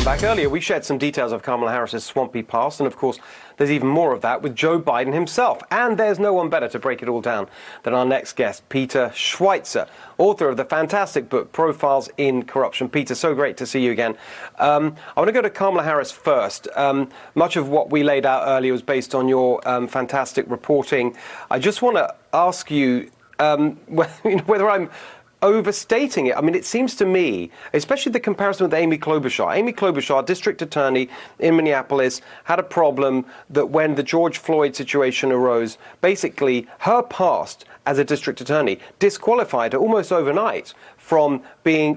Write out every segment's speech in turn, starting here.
back. Earlier, we shared some details of Kamala Harris's swampy past, and of course, there's even more of that with Joe Biden himself. And there's no one better to break it all down than our next guest, Peter Schweizer, author of the fantastic book, Profiles in Corruption. Peter, so great to see you again. I want to go to Kamala Harris first. Much of what we laid out earlier was based on your fantastic reporting. I just want to ask you whether I'm overstating it. I mean, it seems to me, especially the comparison with Amy Klobuchar. Amy Klobuchar, district attorney in Minneapolis, had a problem that when the George Floyd situation arose, basically her past as a district attorney disqualified her almost overnight from being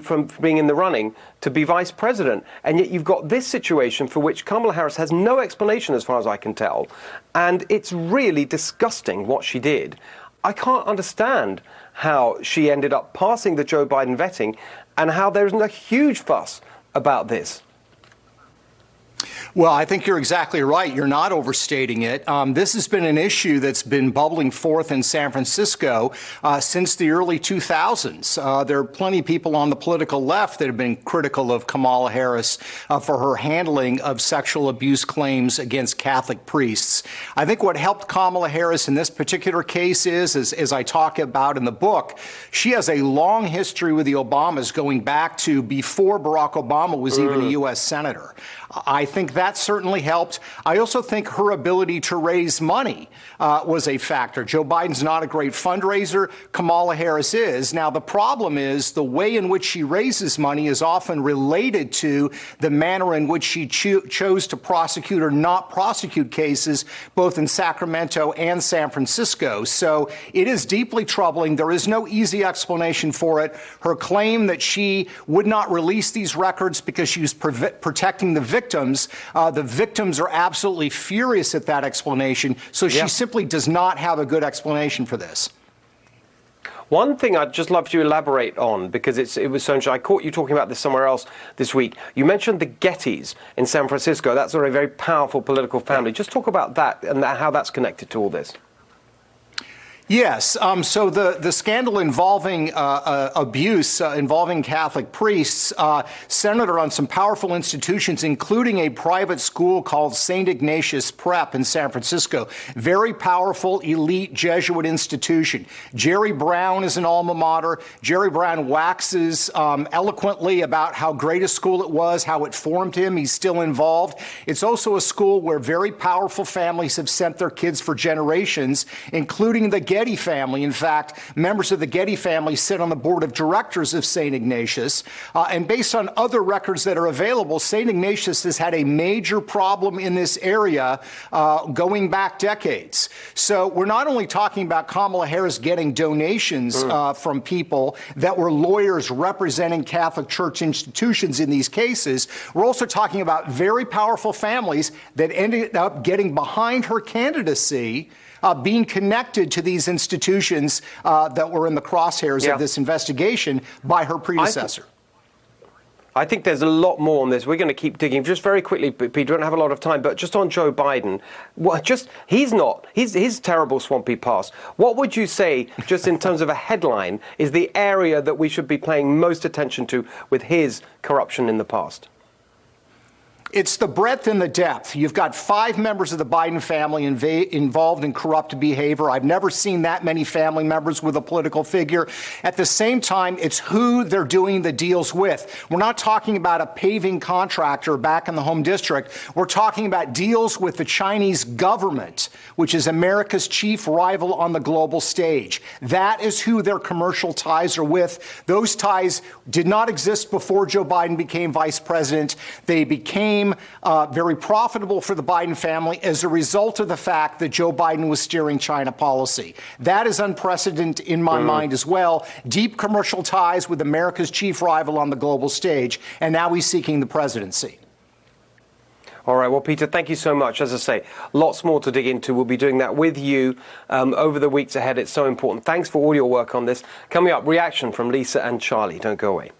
in the running to be vice president. And yet you've got this situation for which Kamala Harris has no explanation as far as I can tell. And it's really disgusting what she did. I can't understand how she ended up passing the Joe Biden vetting and how there isn't a huge fuss about this. Well, I think you're exactly right. You're not overstating it. This has been an issue that's been bubbling forth in San Francisco since the early 2000s. There are plenty of people on the political left that have been critical of Kamala Harris for her handling of sexual abuse claims against Catholic priests. I think what helped Kamala Harris in this particular case is, as I talk about in the book, she has a long history with the Obamas going back to before Barack Obama was even a U.S. Senator. I think that certainly helped. I also think her ability to raise money was a factor. Joe Biden's not a great fundraiser. Kamala Harris is. Now, the problem is the way in which she raises money is often related to the manner in which she chose to prosecute or not prosecute cases, both in Sacramento and San Francisco. So it is deeply troubling. There is no easy explanation for it. Her claim that she would not release these records because she was protecting the victims are absolutely furious at that explanation. So she simply does not have a good explanation for this. One thing I'd just love to elaborate on, because it was so interesting. I caught you talking about this somewhere else this week. You mentioned the Gettys in San Francisco. That's a very powerful political family. Just talk about that and how that's connected to all this. Yes. So the scandal involving abuse involving Catholic priests centered on some powerful institutions, including a private school called St. Ignatius Prep in San Francisco. Very powerful, elite Jesuit institution. Jerry Brown is an alma mater. Jerry Brown waxes eloquently about how great a school it was, how it formed him. He's still involved. It's also a school where very powerful families have sent their kids for generations, including the Getty family. In fact, members of the Getty family sit on the board of directors of St. Ignatius. And based on other records that are available, St. Ignatius has had a major problem in this area going back decades. So we're not only talking about Kamala Harris getting donations from people that were lawyers representing Catholic Church institutions in these cases, we're also talking about very powerful families that ended up getting behind her candidacy, being connected to these institutions that were in the crosshairs of this investigation by her predecessor. I think there's a lot more on this. We're going to keep digging. Just very quickly, Peter, we don't have a lot of time, but just on Joe Biden, his terrible swampy past. What would you say, just in terms of a headline, is the area that we should be paying most attention to with his corruption in the past? It's the breadth and the depth. You've got 5 members of the Biden family involved in corrupt behavior. I've never seen that many family members with a political figure. At the same time, it's who they're doing the deals with. We're not talking about a paving contractor back in the home district. We're talking about deals with the Chinese government, which is America's chief rival on the global stage. That is who their commercial ties are with. Those ties did not exist before Joe Biden became vice president. They became very profitable for the Biden family as a result of the fact that Joe Biden was steering China policy. That is unprecedented in my mind as well. Deep commercial ties with America's chief rival on the global stage, and now he's seeking the presidency. All right. Well, Peter, thank you so much. As I say, lots more to dig into. We'll be doing that with you over the weeks ahead. It's so important. Thanks for all your work on this. Coming up, reaction from Lisa and Charlie. Don't go away.